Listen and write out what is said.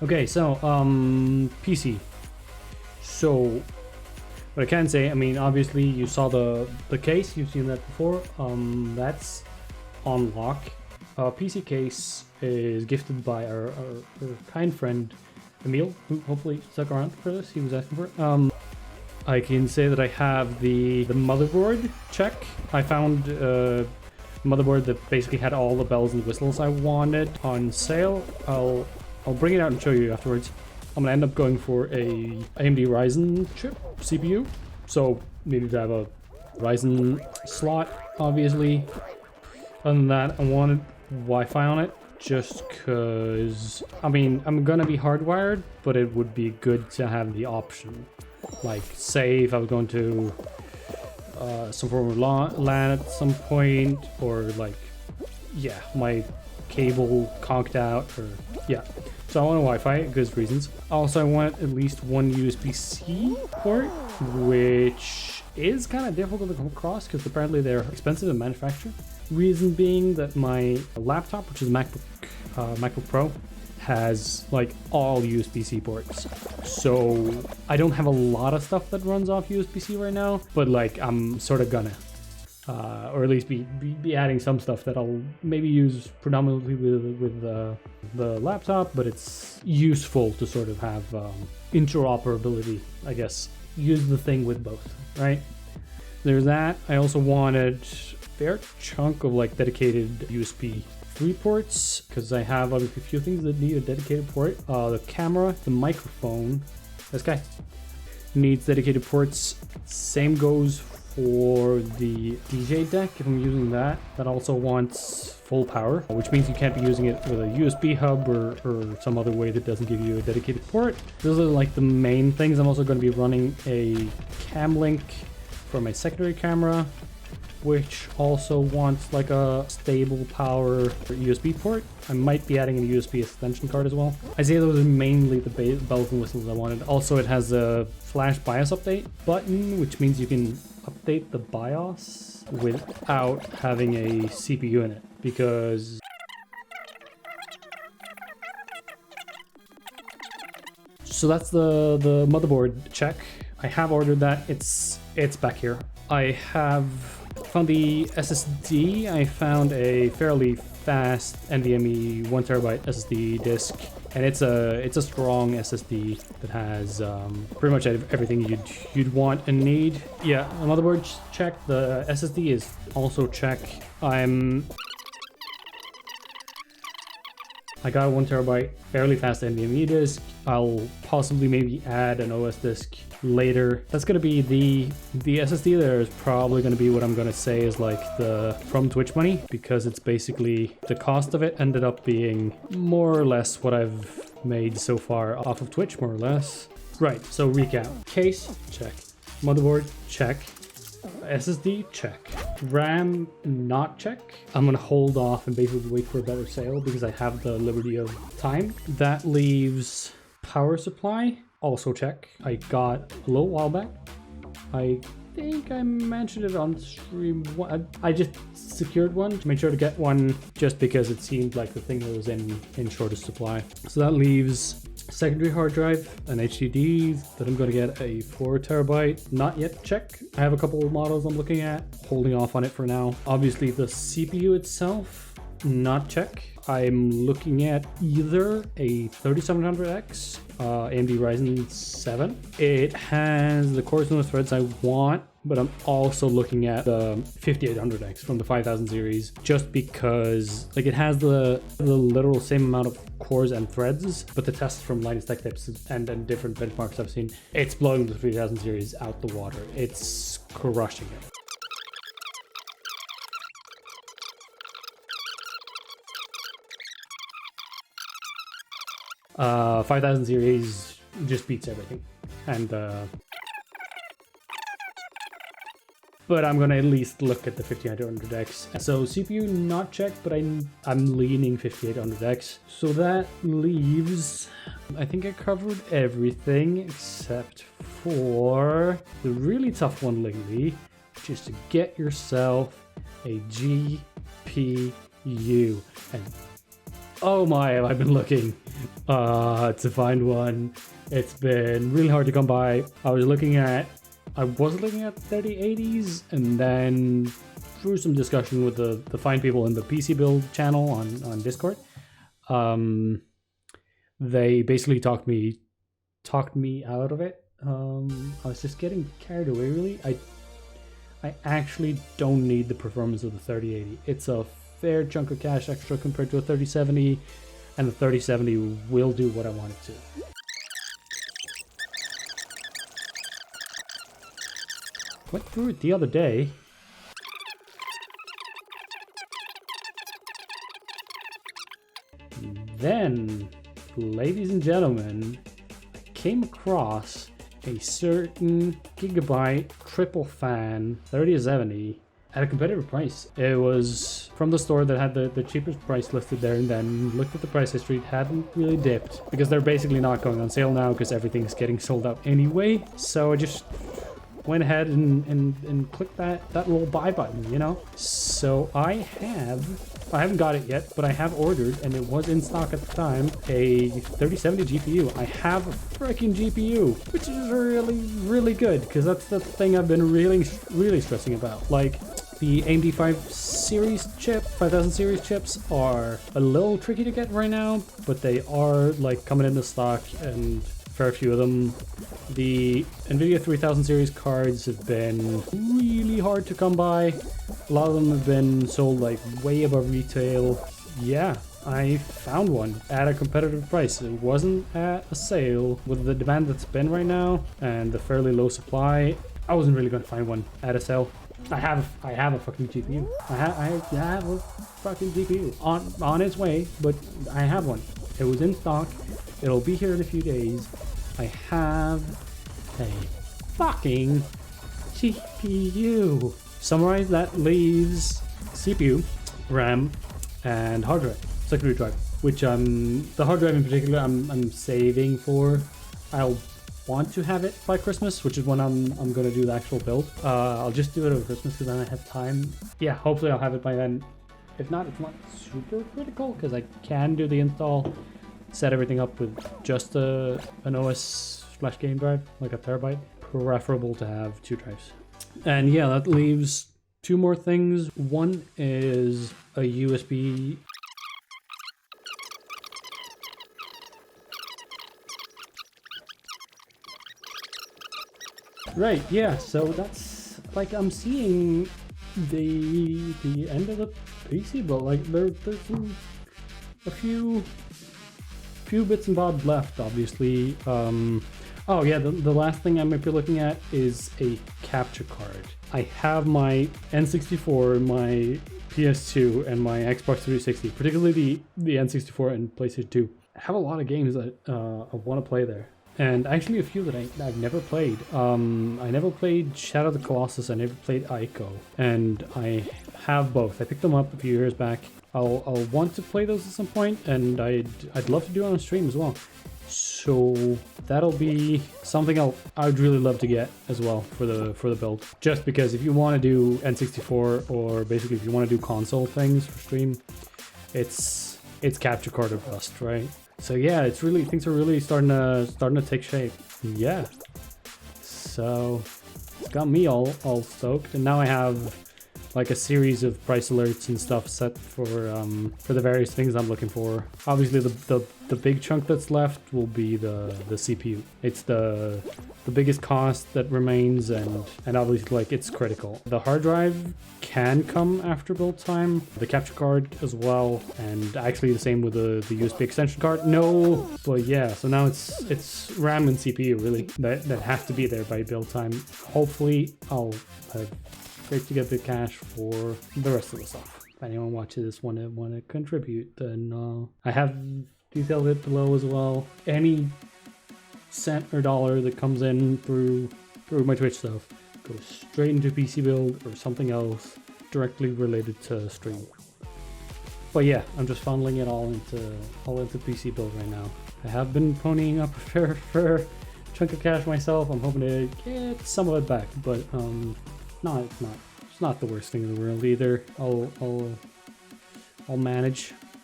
Okay, so PC. So what I can say, I mean, obviously you saw the case, you've seen that before. That's on lock. PC case is gifted by our kind friend Emil, who hopefully stuck around for this. He was asking for it. I can say that I have the motherboard check. I found a motherboard that basically had all the bells and whistles I wanted on sale. I'll bring it out and show you afterwards. I'm gonna end up going for a AMD Ryzen chip CPU. So needed to have a Ryzen slot, obviously. Other than that, I wanted Wi-Fi on it just because, I mean, I'm gonna be hardwired, but it would be good to have the option. Like, say if I was going to some form of LAN at some point, or like, yeah, my cable conked out, or yeah. So I want a Wi-Fi, good reasons. Also, I want at least one USB-C port, which is kind of difficult to come across because apparently they're expensive to manufacture. Reason being that my laptop, which is MacBook Pro, has like all USB-C ports. So I don't have a lot of stuff that runs off USB-C right now, but like I'm sort of gonna. Or at least be adding some stuff that I'll maybe use predominantly with the laptop, but it's useful to sort of have interoperability, I guess. Use the thing with both, right? There's that. I also wanted a fair chunk of like dedicated USB 3 ports, because I have obviously a few things that need a dedicated port. The camera, the microphone, this guy needs dedicated ports. Same goes for the DJ deck. If I'm using that, that also wants full power, which means you can't be using it with a USB hub or some other way that doesn't give you a dedicated port. Those are like the main things. I'm also going to be running a cam link for my secondary camera, which also wants like a stable power USB port. I might be adding a USB extension card as well. I say those are mainly the bells and whistles I wanted. Also, it has a flash BIOS update button, which means you can update the BIOS without having a CPU in it, because so that's the motherboard check. I have ordered that. It's back here. I have found the SSD. I found a fairly fast NVMe 1TB SSD disk, and it's a strong SSD that has pretty much everything you'd want and need. Yeah, the motherboard check. The SSD is also check. I got a 1TB fairly fast NVMe disk. I'll possibly maybe add an OS disk later. That's gonna be the SSD there is probably gonna be what I'm gonna say is like the from Twitch money, because it's basically the cost of it ended up being more or less what I've made so far off of Twitch, more or less. Right, so recap. Case, check. Motherboard, check. SSD, check. RAM, not check. I'm gonna hold off and basically wait for a better sale because I have the liberty of time. That leaves power supply, also check. I got a little while back. I think I mentioned it on stream. I just secured one to make sure to get one just because it seemed like the thing that was in shortest supply. So that leaves secondary hard drive, an HDD that I'm going to get a 4TB, not yet check. I have a couple of models I'm looking at, holding off on it for now. Obviously the CPU itself, not check. I'm looking at either a 3700X, AMD Ryzen 7. It has the cores and the threads I want, but I'm also looking at the 5800X from the 5000 series, just because like it has the literal same amount of cores and threads, but the tests from Linus Tech Tips and different benchmarks I've seen, it's blowing the 3000 series out the water. It's crushing it. 5000 series just beats everything, and but I'm gonna at least look at the 5800X. So CPU not checked, but I'm leaning 5800X. So that leaves, I think I covered everything except for the really tough one lately, which is to get yourself a GPU. And oh my, have I been looking. to find one. It's been really hard to come by. I was looking at 3080s, and then through some discussion with the fine people in the PC Build channel on Discord, they basically talked me out of it. I was just getting carried away, really. I actually don't need the performance of the 3080. It's a fair chunk of cash extra compared to a 3070, and the 3070 will do what I want it to. Went through it the other day. Then, ladies and gentlemen, I came across a certain Gigabyte triple fan 3070 at a competitive price. It was from the store that had the cheapest price listed there, and then looked at the price history. It hadn't really dipped because they're basically not going on sale now because everything's getting sold out anyway. So I just went ahead and clicked that little buy button, you know? So I haven't got it yet, but I have ordered, and it was in stock at the time, a 3070 GPU. I have a freaking GPU, which is really, really good, because that's the thing I've been really stressing about. Like, the AMD 5000 series chips are a little tricky to get right now, but they are like coming into stock, and a fair few of them. The Nvidia 3000 series cards have been really hard to come by. A lot of them have been sold like way above retail. Yeah, I found one at a competitive price. It wasn't at a sale. With the demand that's been right now and the fairly low supply, I wasn't really going to find one at a sale. I have a fucking GPU. I have a fucking GPU on its way, but I have one. It was in stock. It'll be here in a few days. I have a fucking GPU. Summarize, that leaves CPU, RAM, and hard drive, secondary drive, which the hard drive in particular I'm saving for. I'll want to have it by Christmas, which is when I'm gonna do the actual build. I'll just do it over Christmas because then I have time. Yeah, hopefully I'll have it by then. If not, it's not super critical because I can do the install, set everything up with just an OS/game drive, like a terabyte. Preferable to have 2 drives. And yeah, that leaves 2 more things. One is a USB. Right, yeah, so that's like I'm seeing the end of the PC build. Like there's a few bits and bobs left, obviously. Oh yeah, the last thing I might be looking at is a capture card. I have my N64, my PS2, and my Xbox 360, particularly the N64 and PlayStation 2. I have a lot of games that I want to play there. And actually a few that I've never played. I never played Shadow of the Colossus, I never played Ico. And I have both. I picked them up a few years back. I'll want to play those at some point, and I'd love to do it on stream as well. So that'll be something I'd really love to get as well for the build. Just because if you want to do N64, or basically if you want to do console things for stream, it's capture card or bust, right? So yeah, it's really, things are really starting to take shape. Yeah. So it's got me all stoked, and now I have like a series of price alerts and stuff set for the various things I'm looking for. Obviously the big chunk that's left will be the CPU. It's the biggest cost that remains, and obviously like it's critical. The hard drive can come after build time, the capture card as well, and actually the same with the USB extension card. No, but yeah, so now it's RAM and CPU really that have to be there by build time. Hopefully I'll have great to get the cash for the rest of the stuff. If anyone watches this want to contribute, then I have detailed it below as well. Any cent or dollar that comes in through my Twitch stuff goes straight into PC build or something else directly related to stream. But yeah, I'm just funneling it all into PC build right now. I have been ponying up a fair chunk of cash myself. I'm hoping to get some of it back, but it's not the worst thing in the world either. I'll manage.